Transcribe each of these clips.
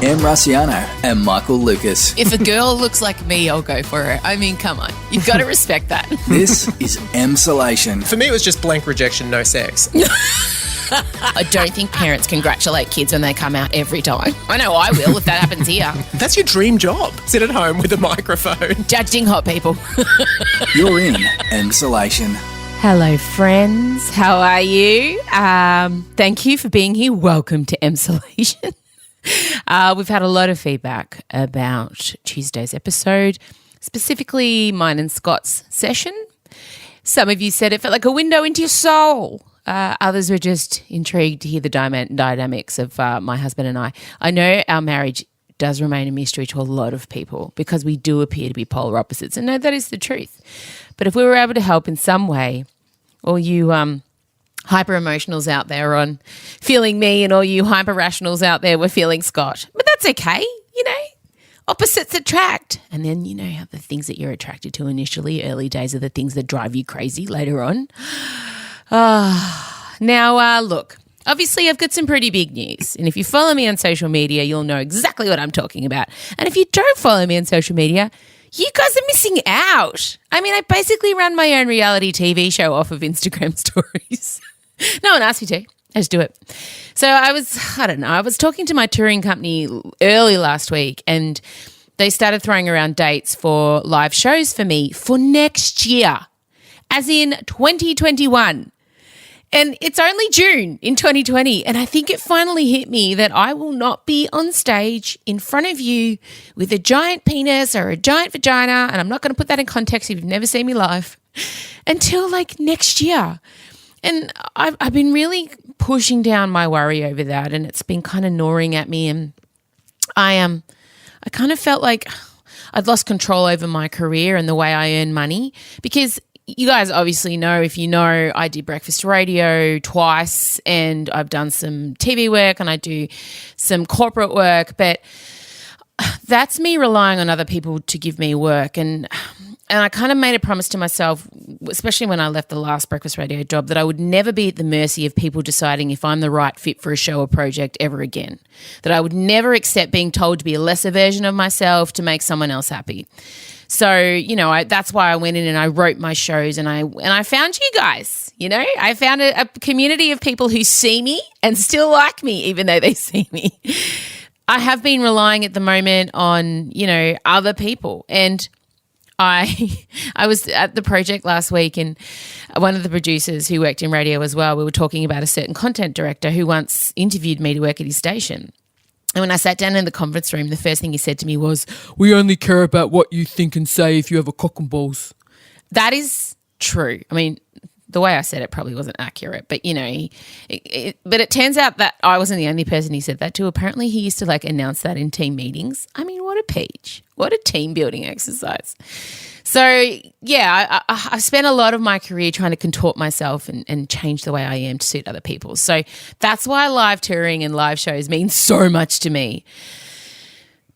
Em Rusciano and Michael Lucas. If a girl looks like me, I'll go for her. I mean, come on. You've got to respect that. This is Emsolation. For me, it was just blank rejection, no sex. I don't think parents congratulate kids when they come out every time. I know I will if that happens here. That's your dream job. Sit at home with a microphone. Judging hot people. You're in Emsolation. Hello, friends. How are you? Thank you for being here. Welcome to Emsolation. We've had a lot of feedback about Tuesday's episode, specifically mine and Scott's session. Some of you said it felt like a window into your soul. Others were just intrigued to hear the dynamics of my husband and I. I know our marriage does remain a mystery to a lot of people because we do appear to be polar opposites, and no, that is the truth. But if we were able to help in some way, all you hyper-emotionals out there on feeling me and all you hyper-rationals out there were feeling Scott. But that's okay, you know. Opposites attract. And then you know how the things that you're attracted to initially, early days, are the things that drive you crazy later on. Now, look, obviously I've got some pretty big news. And if you follow me on social media, you'll know exactly what I'm talking about. And if you don't follow me on social media, you guys are missing out. I mean, I basically run my own reality TV show off of Instagram stories. No one asked me to. I just do it. So I was talking to my touring company early last week, and they started throwing around dates for live shows for me for next year, as in 2021. And it's only June in 2020, and I think it finally hit me that I will not be on stage in front of you with a giant penis or a giant vagina, and I'm not going to put that in context if you've never seen me live, until like next year. And I've been really pushing down my worry over that, and it's been kind of gnawing at me, and I kind of felt like I'd lost control over my career and the way I earn money, because you guys obviously know, if you know, I did breakfast radio twice, and I've done some TV work and I do some corporate work, but that's me relying on other people to give me work. And I kind of made a promise to myself, especially when I left the last breakfast radio job, that I would never be at the mercy of people deciding if I'm the right fit for a show or project ever again, that I would never accept being told to be a lesser version of myself to make someone else happy. So, you know, that's why I went in and I wrote my shows, and I found you guys, you know. I found a community of people who see me and still like me even though they see me. I have been relying at the moment on, you know, other people, and I was at the project last week, and one of the producers who worked in radio as well, we were talking about a certain content director who once interviewed me to work at his station. And when I sat down in the conference room, the first thing he said to me was, "We only care about what you think and say if you have a cock and balls." That is true. I mean, the way I said it probably wasn't accurate, but, you know, but it turns out that I wasn't the only person he said that to. Apparently he used to like announce that in team meetings. I mean, what a peach. What a team building exercise. So, yeah, I've spent a lot of my career trying to contort myself and change the way I am to suit other people. So that's why live touring and live shows mean so much to me.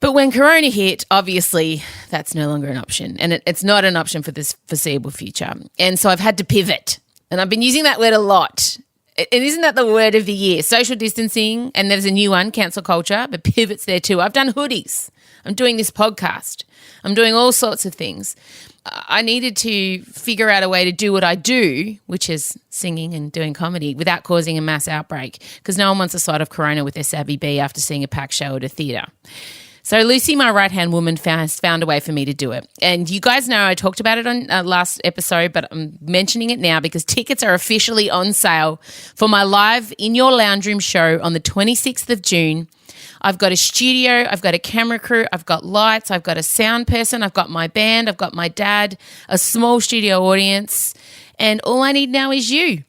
But when Corona hit, obviously that's no longer an option, and it's not an option for this foreseeable future. And so I've had to pivot, and I've been using that word a lot. And isn't that the word of the year? Social distancing, and there's a new one, cancel culture, but pivot's there too. I've done hoodies. I'm doing this podcast. I'm doing all sorts of things. I needed to figure out a way to do what I do, which is singing and doing comedy, without causing a mass outbreak, because no one wants a sight of Corona with their savvy bee after seeing a packed show at a theatre. So Lucy, my right-hand woman, found a way for me to do it. And you guys know I talked about it on last episode, but I'm mentioning it now because tickets are officially on sale for my live In Your Lounge Room show on the 26th of June. I've got a studio, I've got a camera crew, I've got lights, I've got a sound person, I've got my band, I've got my dad, a small studio audience, and all I need now is you.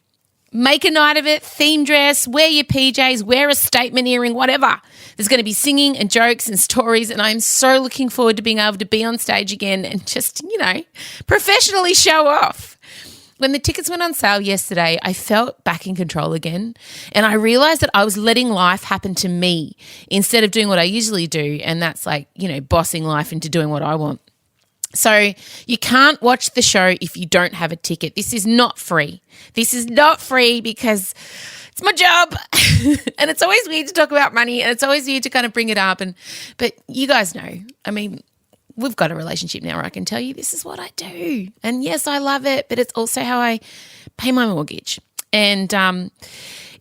Make a night of it, theme dress, wear your PJs, wear a statement earring, whatever. There's going to be singing and jokes and stories, and I'm so looking forward to being able to be on stage again and just, you know, professionally show off. When the tickets went on sale yesterday, I felt back in control again, and I realised that I was letting life happen to me instead of doing what I usually do, and that's like, you know, bossing life into doing what I want. So you can't watch the show if you don't have a ticket. This is not free. This is not free because It's my job. And it's always weird to talk about money, and it's always weird to kind of bring it up. But you guys know, I mean, we've got a relationship now where I can tell you this is what I do. And yes, I love it, but it's also how I pay my mortgage. And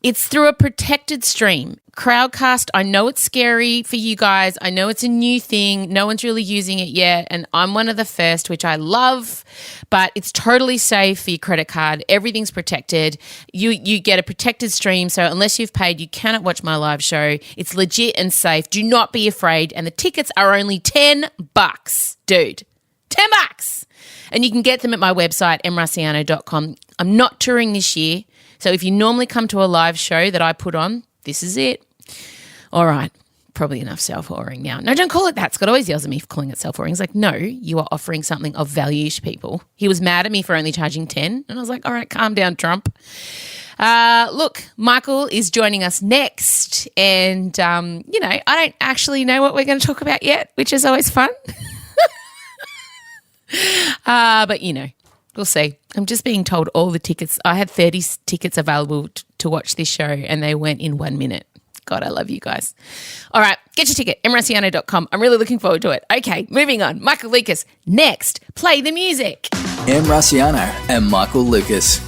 it's through a protected stream. Crowdcast, I know it's scary for you guys. I know it's a new thing. No one's really using it yet, and I'm one of the first, which I love, but it's totally safe for your credit card. Everything's protected. You get a protected stream, so unless you've paid, you cannot watch my live show. It's legit and safe. Do not be afraid, and the tickets are only $10, dude. $10. And you can get them at my website, emrusiano.com. I'm not touring this year, so if you normally come to a live show that I put on, this is it. All right, probably enough self-whoring now. No, don't call it that. Scott always yells at me for calling it self-whoring. He's like, no, you are offering something of value to people. He was mad at me for only charging 10, and I was like, all right, calm down, Trump. Look, Michael is joining us next, and, I don't actually know what we're going to talk about yet, which is always fun. But, we'll see. I'm just being told all the tickets. I had 30 tickets available to watch this show, and they went in 1 minute. God, I love you guys. All right, get your ticket, emrusiano.com. I'm really looking forward to it. Okay, moving on. Michael Lucas, next, play the music. Em Rusiano and Michael Lucas.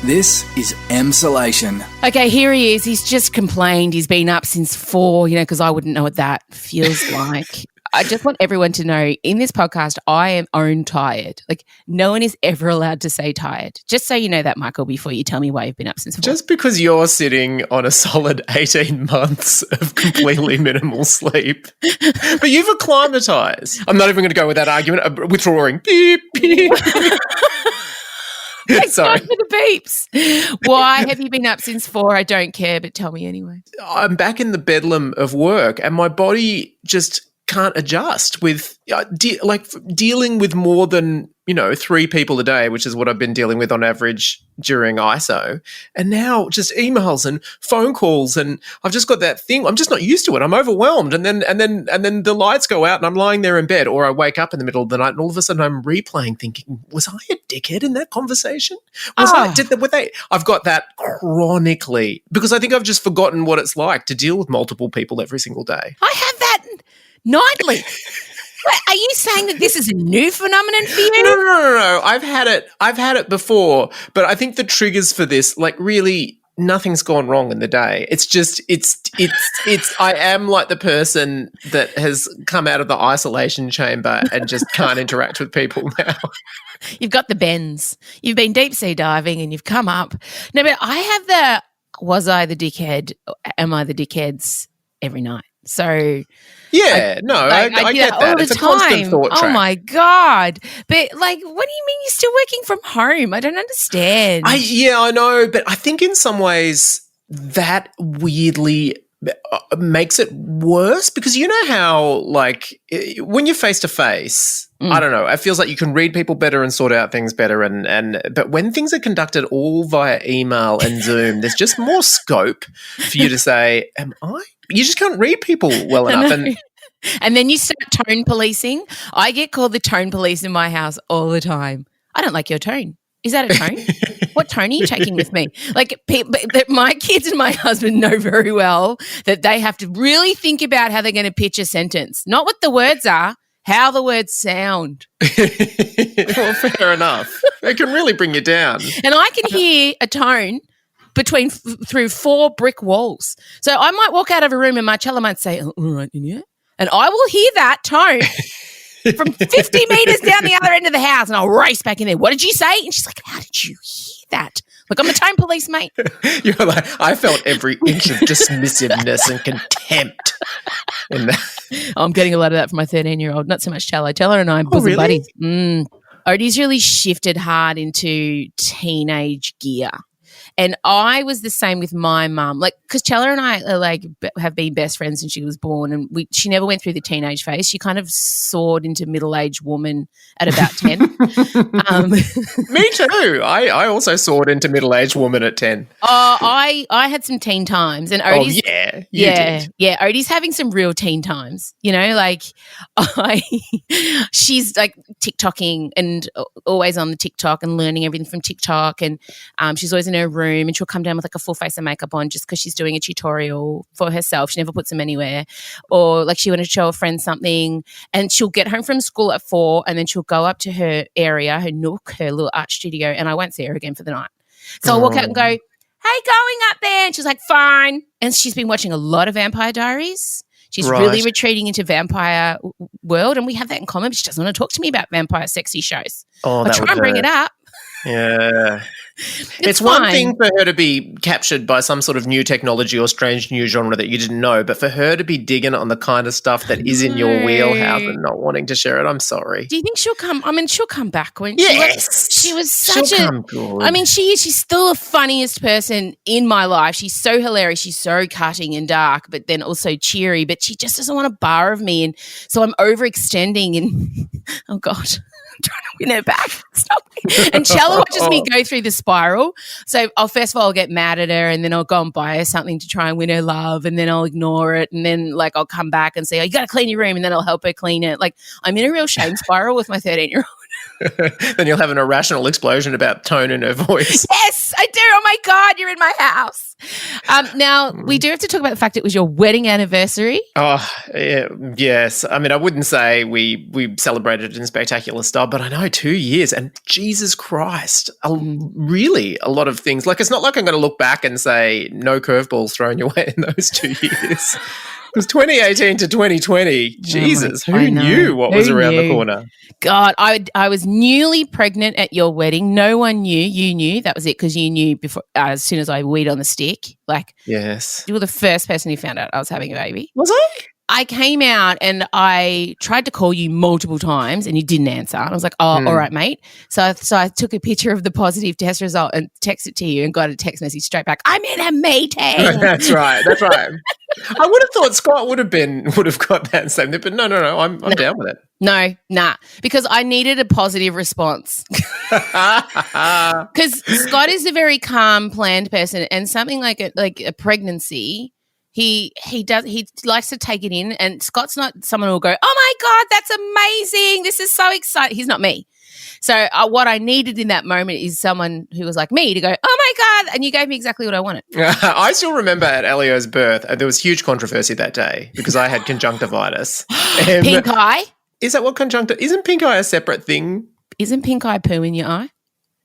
This is Emsolation. Okay, here he is. He's just complained. He's been up since 4, because I wouldn't know what that feels like. I just want everyone to know in this podcast, I am own tired. Like, no one is ever allowed to say tired. Just so you know that, Michael, before you tell me why you've been up since 4. Just because you're sitting on a solid 18 months of completely minimal sleep. But you've acclimatized. I'm not even going to go with that argument. Withdrawing. Beep, beep. Sorry. For the beeps. Why have you been up since 4? I don't care, but tell me anyway. I'm back in the bedlam of work, and my body just can't adjust with dealing with more than 3 people a day, which is what I've been dealing with on average during ISO, and now just emails and phone calls, and I've just got that thing. I'm just not used to it. I'm overwhelmed, and then the lights go out, and I'm lying there in bed, or I wake up in the middle of the night, and all of a sudden I'm replaying, thinking, was I a dickhead in that conversation? I've got that chronically because I think I've just forgotten what it's like to deal with multiple people every single day. I have that nightly. Are you saying that this is a new phenomenon for you? No. I've had it before, but I think the triggers for this, really, nothing's gone wrong in the day. It's just, I am like the person that has come out of the isolation chamber and just can't interact with people now. You've got the bends. You've been deep sea diving and you've come up. No, but I have was I the dickhead? Am I the dickheads every night? So yeah, I get that. It's a constant thought track. Oh my God. But what do you mean you're still working from home? I don't understand. I know, but I think in some ways that weirdly makes it worse because you know how when you're face to face, I don't know, it feels like you can read people better and sort out things better but when things are conducted all via email and Zoom, there's just more scope for you to say, am I? You just can't read people well enough. And then you start tone policing. I get called the tone police in my house all the time. I don't like your tone. Is that a tone? What tone are you taking with me? But my kids and my husband know very well that they have to really think about how they're going to pitch a sentence. Not what the words are, how the words sound. Well, fair enough. They can really bring you down. And I can hear a tone through 4 brick walls. So I might walk out of a room and Marcella might say, all right, yeah. And I will hear that tone from 50 metres down the other end of the house and I'll race back in there. What did you say? And she's like, how did you hear that? Look, I'm a tone police, mate. You're like, I felt every inch of dismissiveness and contempt in that. I'm getting a lot of that from my 13-year-old. Not so much Teller. Teller and I are bosom buddies. Odie's really shifted hard into teenage gear. And I was the same with my mum, because Chella and I are have been best friends since she was born, and she never went through the teenage phase. She kind of soared into middle-aged woman at about 10. Me too. I also soared into middle-aged woman at 10. I had some teen times, and Odie's you did. Yeah, Odie's having some real teen times. She's TikToking and always on the TikTok and learning everything from TikTok, and she's always in her room room and she'll come down with like a full face of makeup on just because she's doing a tutorial for herself. She never puts them anywhere. Or like she wanted to show a friend something and she'll get home from school at 4 and then she'll go up to her area, her nook, her little art studio, and I won't see her again for the night. So I'll walk out and go, hey, going up there? And she's like, fine. And she's been watching a lot of Vampire Diaries. She's really retreating into vampire world, and we have that in common. But she doesn't want to talk to me about vampire sexy shows. Oh, I try and bring it up. Yeah. It's one thing for her to be captured by some sort of new technology or strange new genre that you didn't know, but for her to be digging on the kind of stuff that is in your wheelhouse and not wanting to share it, I'm sorry. Do you think she'll come? I mean, she'll come back when yes. she was such she'll come good. I mean, she's still the funniest person in my life. She's so hilarious. She's so cutting and dark, but then also cheery, but she just doesn't want a bar of me. And so I'm overextending and oh God. Trying to win her back. Stop. And Chella watches me go through the spiral. So first of all, I'll get mad at her and then I'll go and buy her something to try and win her love and then I'll ignore it and then like I'll come back and say, oh, you got to clean your room and then I'll help her clean it. Like I'm in a real shame spiral with my 13-year-old. Then you'll have an irrational explosion about tone in her voice. Yes, I do. Oh, my God, you're in my house. Now, we do have to talk about the fact it was your wedding anniversary. Oh, yeah, yes. I mean, I wouldn't say we celebrated in spectacular style, but I know 2 years and Jesus Christ, really a lot of things. Like, it's not like I'm going to look back and say no curveballs thrown your way in those 2 years. It was 2018 to 2020. Jesus, who knew what was around the corner? God, I was newly pregnant at your wedding. No one knew. You knew. That was it because you knew before as soon as I weed on the stick. Like, yes. You were the first person who found out I was having a baby. Was I? I came out and I tried to call you multiple times and you didn't answer. And I was like, oh, all right, mate. So I took a picture of the positive test result and texted it to you and got a text message straight back. I'm in a meeting. That's right. That's right. I would have thought Scott would have got that same thing, but no, I'm down with it. No, nah, because I needed a positive response. Because Scott is a very calm, planned person, and something like a pregnancy, he likes to take it in. And Scott's not someone who will go, oh my God, that's amazing! This is so exciting. He's not me. So what I needed in that moment is someone who was like me to go, oh my God, and you gave me exactly what I wanted. I still remember at Elio's birth, there was huge controversy that day because I had conjunctivitis. Pink eye. Is that what isn't pink eye a separate thing? Isn't pink eye poo in your eye?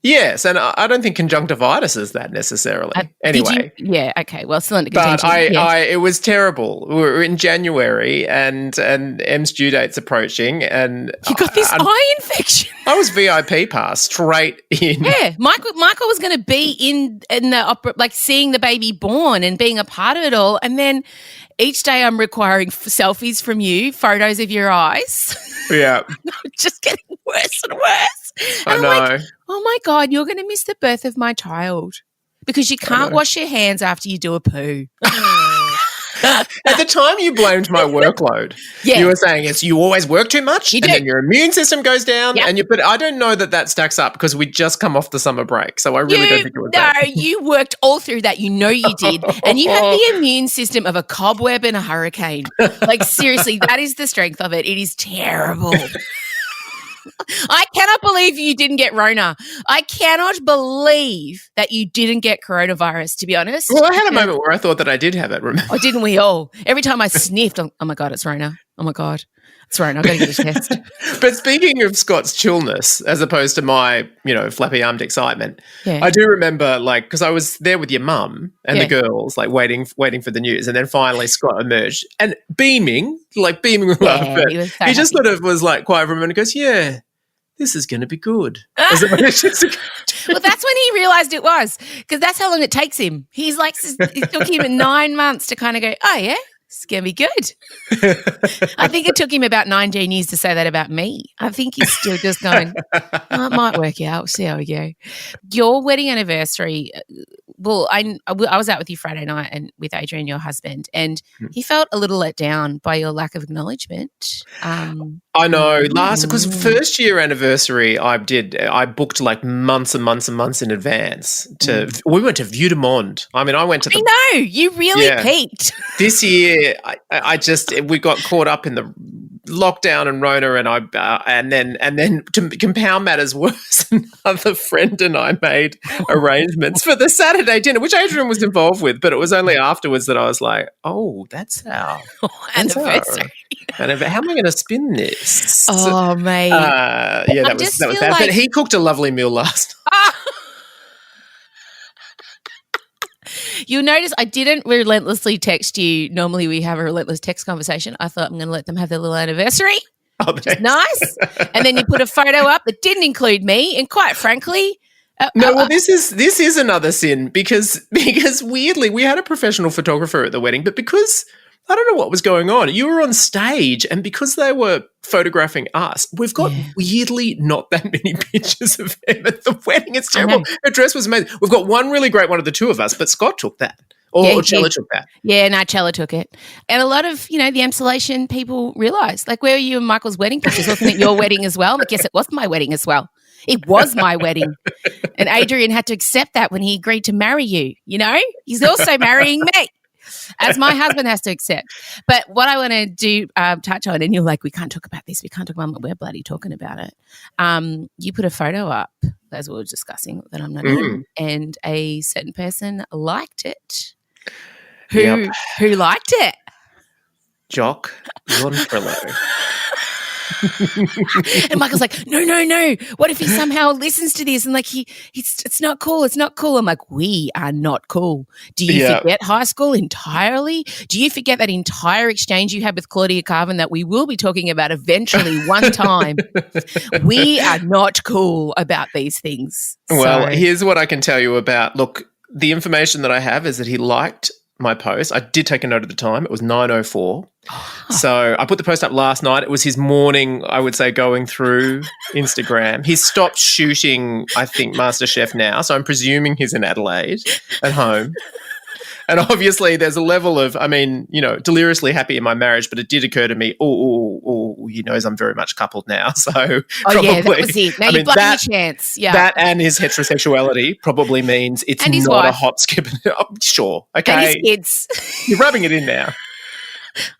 Yes, and I don't think conjunctivitis is that necessarily. Anyway. Yeah, okay. Well, still under contention. But it was terrible. We were in January and Em's due date's approaching and you got this eye infection. I was VIP pass straight in. Yeah, Michael was going to be in the opera, like seeing the baby born and being a part of it all. And then each day I'm requiring selfies from you, photos of your eyes. Yeah. Just getting worse and worse. I know. Like, oh my God, you're going to miss the birth of my child because you can't wash your hands after you do a poo. At the time you blamed my workload. Yeah. You were saying you always work too much and then your immune system goes down. Yep. But I don't know that stacks up because we just come off the summer break. So I really don't think it was that. No, you worked all through that. You know you did. And you have the immune system of a cobweb and a hurricane. Like seriously, that is the strength of it. It is terrible. I cannot believe you didn't get Rona. I cannot believe that you didn't get coronavirus, to be honest. Well, I had a moment where I thought that I did have it, remember? Oh, didn't we all? Every time I sniffed, oh my God, it's Rona. Oh my God, it's Rona. I've got to get a test. But speaking of Scott's chillness, as opposed to my, flappy-armed excitement, I do remember, because I was there with your mum and the girls, waiting for the news, and then finally Scott emerged and beaming with love. He just sort of was quiet for a minute and goes, yeah, this is going to be good. Well, that's when he realised it was, because that's how long it takes him. It took him 9 months to kind of go, oh, yeah, it's going to be good. I think it took him about 19 years to say that about me. I think he's still just going, oh, it might work out. We'll see how we go. Your wedding anniversary, I was out with you Friday night and with Adrian, your husband, and he felt a little let down by your lack of acknowledgement. I know. Because first year anniversary, I booked months and months and months in advance. We went to Vue de Monde. I mean, I went to I know, you really peaked. This year, we got caught up in lockdown and Rona, and then to compound matters worse, another friend and I made arrangements for the Saturday dinner, which Adrian was involved with, but it was only afterwards that I was like, oh, that's our anniversary. How am I going to spin this? Oh, mate. That was bad. But he cooked a lovely meal last night. You'll notice I didn't relentlessly text you. Normally we have a relentless text conversation. I thought I'm going to let them have their little anniversary. Oh, which is nice. And then you put a photo up that didn't include me. And quite frankly, this is another sin because weirdly we had a professional photographer at the wedding, but because I don't know what was going on. You were on stage, and because they were photographing us, we've got weirdly not that many pictures of him at the wedding. It's terrible. Her dress was amazing. We've got one really great one of the two of us, but Scott took that. Or Chella took that. Yeah, no, Chella took it. And a lot of, the Emsolation people realised, like, where were you in Michael's wedding pictures? Wasn't it your wedding as well? Like, yes, it was my wedding as well. It was my wedding. And Adrian had to accept that when he agreed to marry you, He's also marrying me, as my husband has to accept. But what I want to do, touch on, and you're like, we can't talk about this. We can't talk about it. We're bloody talking about it. You put a photo up, as we were discussing, that I'm not in, and a certain person liked it. Who liked it? Jock Zonfrillo. And Michael's like, no. What if he somehow listens to this and like it's not cool. It's not cool. I'm like, we are not cool. Do you forget high school entirely? Do you forget that entire exchange you had with Claudia Carvin that we will be talking about eventually one time? We are not cool about these things. Well, here's what I can tell you about. Look, the information that I have is that he liked my post. I did take a note at the time. It was 9:04. So I put the post up last night. It was his morning, I would say, going through Instagram. He's stopped shooting, I think, Masterchef now. So I'm presuming he's in Adelaide at home. And obviously there's a level of, deliriously happy in my marriage, but it did occur to me, he knows I'm very much coupled now. So probably, that was it. Now you've blocked your chance. Yeah. That and his heterosexuality probably means it's not wife. a hop, skip. Sure. Okay. And his kids. You're rubbing it in now.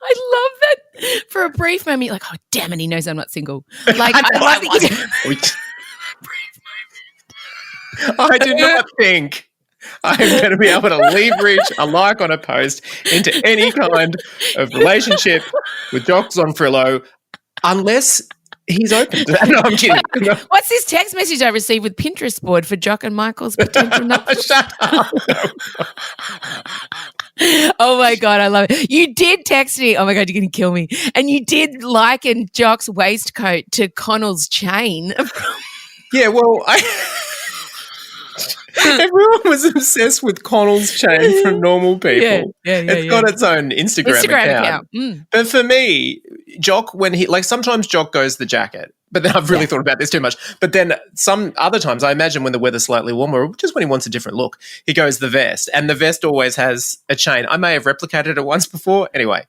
I love that. For a brief moment, you're like, oh, damn it, he knows I'm not single. Like, I do not think I'm going to be able to leverage a like on a post into any kind of relationship with Jock Zonfrillo unless he's open to that. No, I'm kidding. No. What's this text message I received with Pinterest board for Jock and Michael's potential nuptials? Shut up. Oh, my God, I love it. You did text me. Oh, my God, you're going to kill me. And you did liken Jock's waistcoat to Connell's chain. Yeah, well, everyone was obsessed with Connell's chain from Normal People. It's got its own Instagram account. But for me, Jock, sometimes Jock goes the jacket, but then I've really thought about this too much. But then some other times, I imagine when the weather's slightly warmer, just when he wants a different look, he goes the vest. And the vest always has a chain. I may have replicated it once before. Anyway,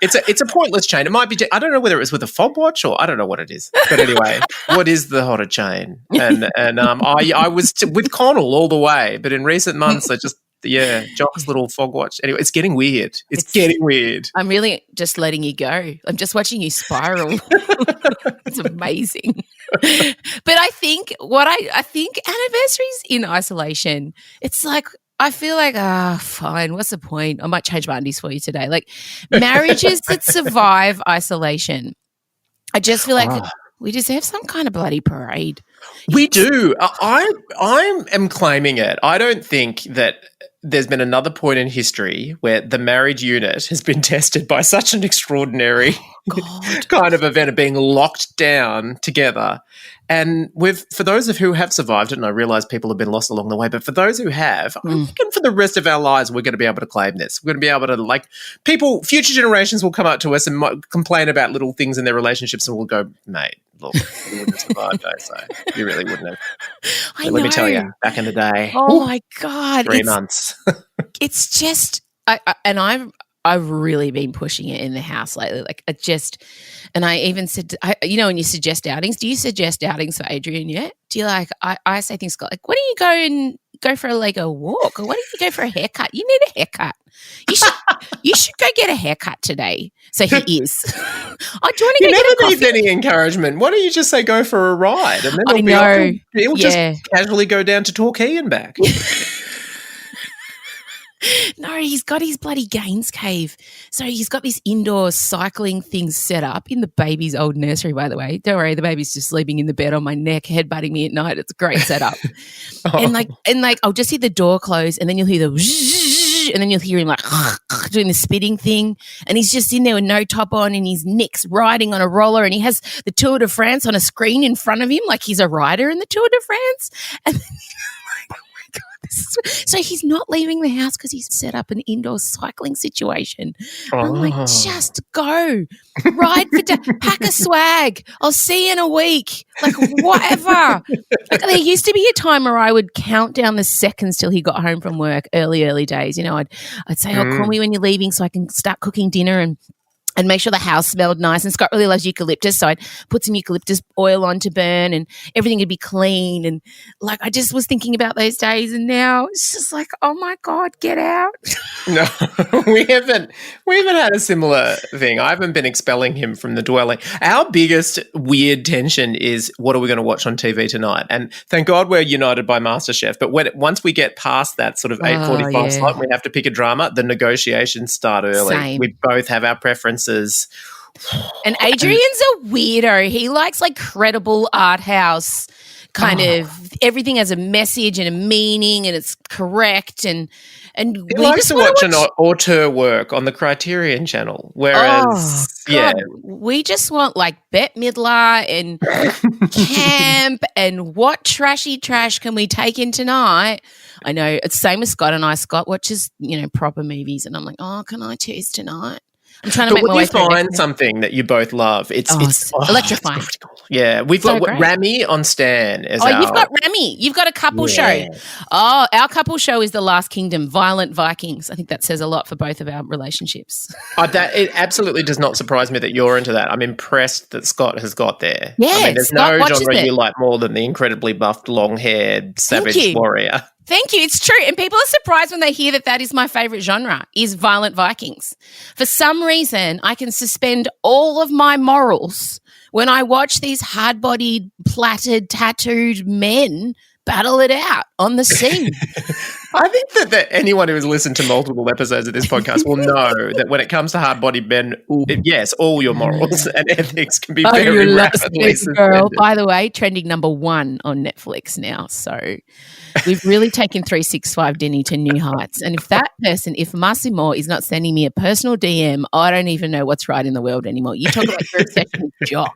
it's a pointless chain. It might be, I don't know whether it was with a fob watch or I don't know what it is. But anyway, what is the hotter chain? And I was with Connell all the way, but in recent months, I just, Jock's little fog watch. Anyway, it's getting weird. It's getting weird. I'm really just letting you go. I'm just watching you spiral. It's amazing. But I think I think anniversaries in isolation, it's like, I feel like, fine, what's the point? I might change my undies for you today. Like, marriages that survive isolation, I just feel like we deserve some kind of bloody parade. We do. I am claiming it. I don't think that there's been another point in history where the marriage unit has been tested by such an extraordinary kind of event of being locked down together. And for those of who have survived it, and I realise people have been lost along the way, but for those who have, I reckon for the rest of our lives, we're going to be able to claim this. We're going to be able to, future generations will come up to us and complain about little things in their relationships, and we'll go, mate, look, you wouldn't have survived those, so you really wouldn't have. Let me tell you, back in the day. Oh, my God. 3 months. It's just, I've really been pushing it in the house lately. Like, and I even said, when you suggest outings, do you suggest outings for Adrian yet? Do you I say things like, why don't you go and go for a Lego walk? Or why don't you go for a haircut? You need a haircut. You should go get a haircut today. So he is. Oh, do you want to go get a never coffee? needs any encouragement. Why don't you just say go for a ride? And then I know. He'll just casually go down to Torquay and back. No, he's got his bloody Gaines cave. So he's got this indoor cycling thing set up in the baby's old nursery, by the way. Don't worry, the baby's just sleeping in the bed on my neck, headbutting me at night. It's a great setup. And like I'll just hear the door close and then you'll hear the and then you'll hear him like doing the spitting thing. And he's just in there with no top on and his neck's riding on a roller and he has the Tour de France on a screen in front of him like he's a rider in the Tour de France. And then so he's not leaving the house because he's set up an indoor cycling situation. I'm like, just go. Ride for pack a swag. I'll see you in a week. Like, whatever. Like, there used to be a time where I would count down the seconds till he got home from work, early days. You know, I'd say, call me when you're leaving so I can start cooking dinner and make sure the house smelled nice. And Scott really loves eucalyptus, so I'd put some eucalyptus oil on to burn and everything would be clean. And, like, I just was thinking about those days and now it's just like, oh, my God, get out. No, we haven't had a similar thing. I haven't been expelling him from the dwelling. Our biggest weird tension is what are we going to watch on TV tonight? And thank God we're united by Masterchef. But once we get past that sort of 8:45 slot, we have to pick a drama, the negotiations start early. Same. We both have our preferences. And Adrian's a weirdo. He likes like credible art house kind of everything has a message and a meaning and it's correct and he likes to watch an auteur work on the Criterion channel. Whereas we just want like Bette Midler and camp and what trashy trash can we take in tonight? I know it's same with Scott and I. Scott watches, proper movies and I'm like, oh, can I choose tonight? I'm trying to make my way through. When you find something that you both love, it's electrifying. Yeah, we've got Rami on Stan. You've got Rami. You've got a couple show. Oh, our couple show is The Last Kingdom, Violent Vikings. I think that says a lot for both of our relationships. It absolutely does not surprise me that you're into that. I'm impressed that Scott has got there. Yeah, I mean, there's no genre you like more than the incredibly buffed, long-haired, savage warrior. Thank you. It's true. And people are surprised when they hear that is my favourite genre, is Violent Vikings. For some reason, I can suspend all of my morals when I watch these hard-bodied, plaited, tattooed men battle it out on the scene. I think that anyone who has listened to multiple episodes of this podcast will know that when it comes to hard-bodied men, yes, all your morals and ethics can be very rapidly suspended. By the way, trending number 1 on Netflix now. So we've really taken 365 Denny to new heights. And if Massimo is not sending me a personal DM, I don't even know what's right in the world anymore. You talk about your obsession with Jock.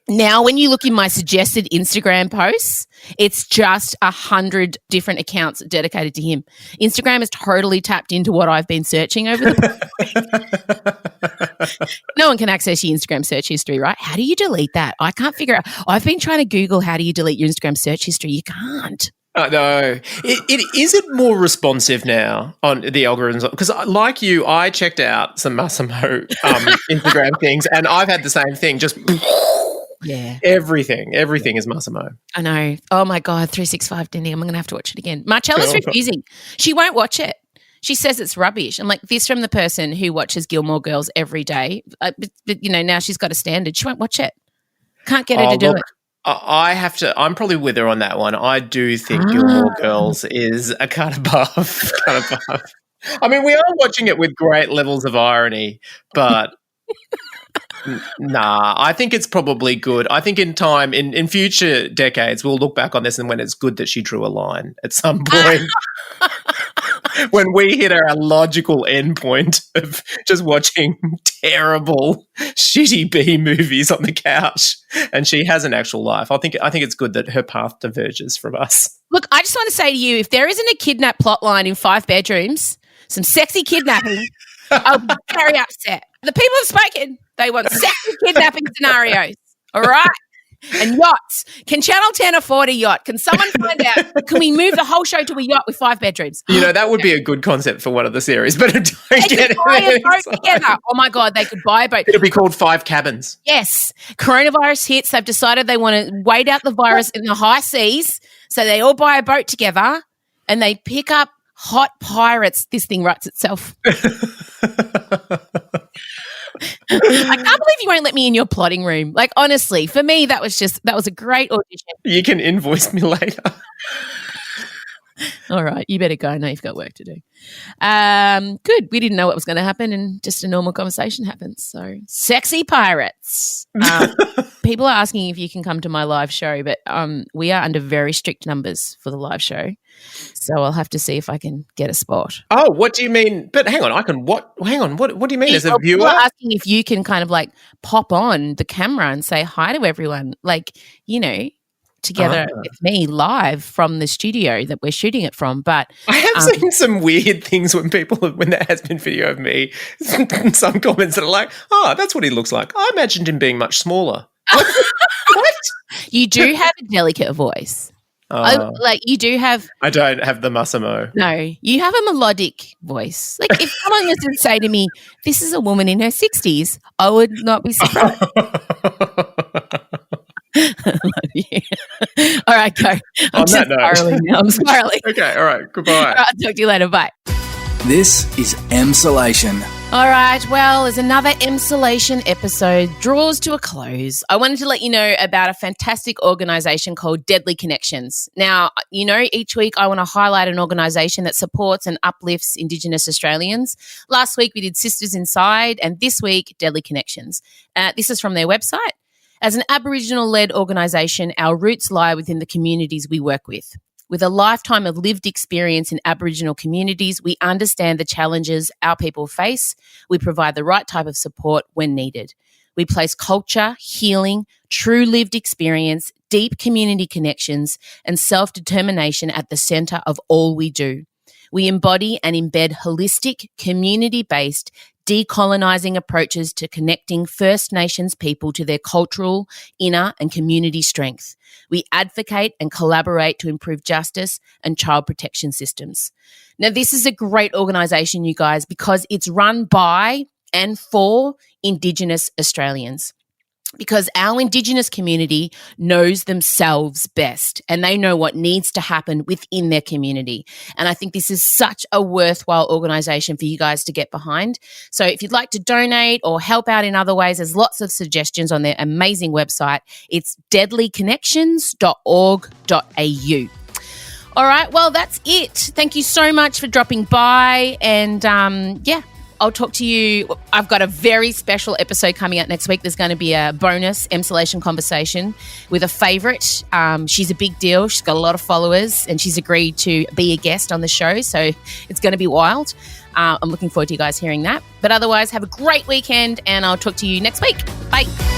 Now, when you look in my suggested Instagram posts, it's just 100 different accounts dedicated to him. Instagram is totally tapped into what I've been searching over the week. No one can access your Instagram search history, right? How do you delete that? I can't figure out. I've been trying to Google how do you delete your Instagram search history. You can't. No. Is it more responsive now on the algorithms? Because like you, I checked out some Massimo Instagram things and I've had the same thing. Just everything is Massimo. I know. Oh my God, 365 Denny. I'm going to have to watch it again. Marcella's refusing. She won't watch it. She says it's rubbish. I'm like, this from the person who watches Gilmore Girls every day. But now she's got a standard. She won't watch it. Can't get her to do it. I have to. I'm probably with her on that one. I do think Gilmore Girls is a cut above. I mean, we are watching it with great levels of irony, but nah, I think it's probably good. I think in time, in future decades, we'll look back on this and when it's good that she drew a line at some point. When we hit our logical endpoint of just watching terrible, shitty B movies on the couch, and she has an actual life, I think it's good that her path diverges from us. Look, I just want to say to you, if there isn't a kidnap plotline in 5 bedrooms, some sexy kidnapping, I'll be very upset. The people have spoken. They want sexy kidnapping scenarios. All right. And yachts. Can Channel 10 afford a yacht? Can someone find out? Can we move the whole show to a yacht with 5 bedrooms? That would be a good concept for one of the series, but don't get it. Buy a boat together. Oh my God, they could buy a boat. It'll be called 5 Cabins. Yes. Coronavirus hits. They've decided they want to wait out the virus in the high seas. So they all buy a boat together and they pick up hot pirates. This thing writes itself. I can't believe you won't let me in your plotting room. Like, honestly, for me, that was a great audition. You can invoice me later. All right, you better go. I know you've got work to do. Good. We didn't know what was going to happen, and just a normal conversation happens. So, sexy pirates. People are asking if you can come to my live show, but we are under very strict numbers for the live show. So I'll have to see if I can get a spot. Oh, what do you mean? But hang on, I can what? Hang on, what do you mean as a viewer? People are asking if you can kind of like pop on the camera and say hi to everyone, like, you know, together with me live from the studio that we're shooting it from. But I have seen some weird things when there has been video of me, some comments that are like, oh, that's what he looks like. I imagined him being much smaller. What? You do have a delicate voice. You do have. I don't have the Massimo. No, you have a melodic voice. Like if someone was to say to me, "This is a woman in her 60s," I would not be surprised. All right, go. I'm spiraling now. I'm spiraling. Okay, all right. Goodbye. All right, I'll talk to you later. Bye. This is Emsolation. All right, well, as another Emsolation episode draws to a close, I wanted to let you know about a fantastic organisation called Deadly Connections. Now, you know, each week I want to highlight an organisation that supports and uplifts Indigenous Australians. Last week we did Sisters Inside, and this week, Deadly Connections. This is from their website. As an Aboriginal-led organisation, our roots lie within the communities we work with. With a lifetime of lived experience in Aboriginal communities, we understand the challenges our people face. We provide the right type of support when needed. We place culture, healing, true lived experience, deep community connections, and self-determination at the centre of all we do. We embody and embed holistic, community-based, decolonising approaches to connecting First Nations people to their cultural, inner and community strength. We advocate and collaborate to improve justice and child protection systems. Now, this is a great organisation, you guys, because it's run by and for Indigenous Australians. Because our Indigenous community knows themselves best and they know what needs to happen within their community. And I think this is such a worthwhile organisation for you guys to get behind. So if you'd like to donate or help out in other ways, there's lots of suggestions on their amazing website. It's deadlyconnections.org.au. All right, well, that's it. Thank you so much for dropping by and, I'll talk to you. I've got a very special episode coming out next week. There's going to be a bonus Emsolation conversation with a favourite. She's a big deal. She's got a lot of followers and she's agreed to be a guest on the show. So it's going to be wild. I'm looking forward to you guys hearing that. But otherwise, have a great weekend and I'll talk to you next week. Bye.